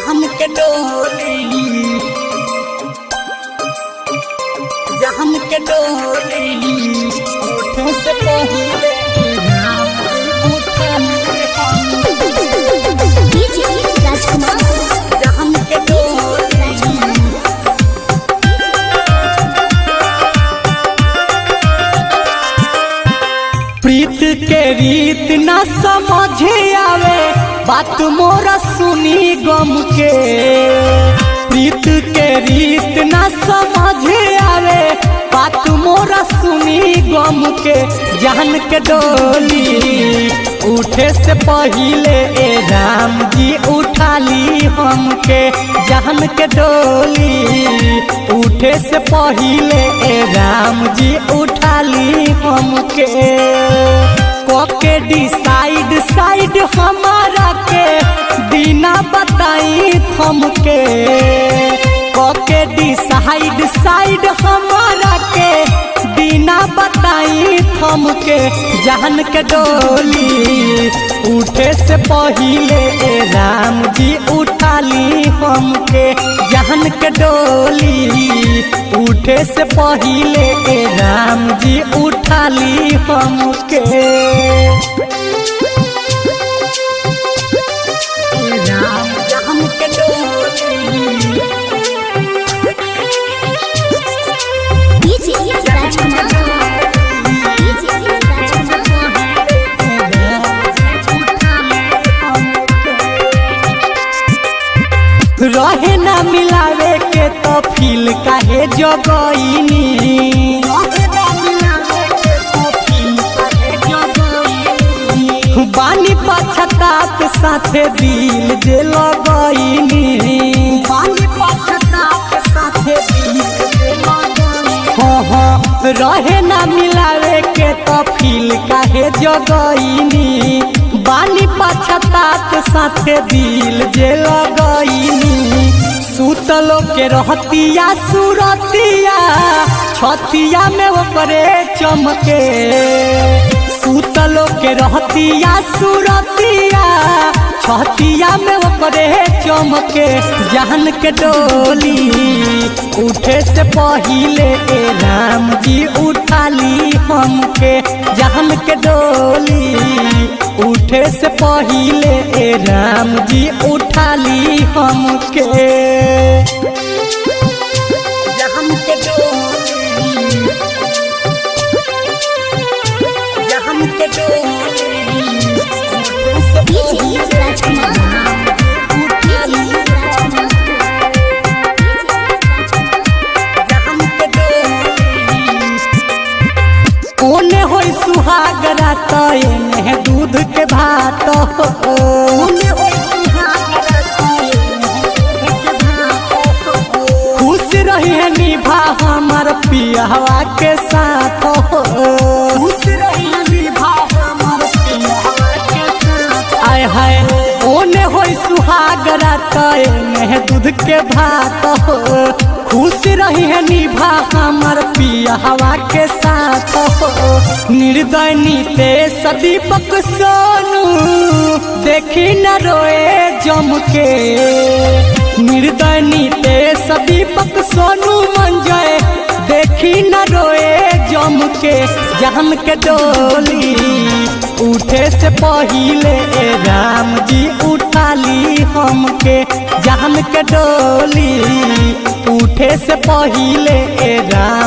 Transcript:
जहन के डोली जहन के डोली उठे से पहले डीजे राजकुमार जहन के डोली प्रीत के रीत न समझे आवे बात मोरा सुनी गम के प्रीत के रीत न समझे आवे बात मोरा सुनी गम के जहन के डोली उठे से पहले ए राम जी उठा ली हमके जहन के डोली उठे से पहले ए राम जी उठा ली हमके कोके डिसाइड साइड हमारा के बिना बताई थमके कोके डिसाइड साइड हमारा के बिना बताई थमके जहन के डोली उठे से पहले ए राम जी उठा ली हमके जहन के डोली उठे से पहले ए राम जी उठा ली हमके राम जहन के डोली डीजे राजकुमार रहे ना मिलावे के तो फील काहे जगईनी बानी पछतात साथे दिल जे लगईनी बानी पछतात साथे दिल जे लगईनी रहे ना मिलावे के तो फील काहे जगईनी बानी पछतात साथे दिल जे लगईनी सुतलो के रहतिया सुरतिया छतिया में ओकरे चमके सुतलो के रहतिया सुरतिया छतिया में ओकरे चमके जहन के डोली उठे से पहले ए राम जी उठा ली हमके जहन के डोली उठे से पहले ए राम जी उठा ली हमके जहन के डोली जहन के डोली उठे से डीजे राजकुमार ओने होई सुहाग रात एने दूध के भात ओने होई सुहाग रात खुश रही है निभा हमार पियावा के साथ खुश रही है निभा हमार पियावा के साथ आय हाय ओने होई सुहाग रात एने दूध के भात खुश रही है निभा हमार पियावा के साथ निर्दय नीते दीपक सोनू देखी न रोए जम के निर्दय नीते दीपक सोनू मंजय देखी न रोए जम के जहन के डोली उठे से पहले ए राम जी उठा ली हमके जहन के डोली उठे से पहले ए राम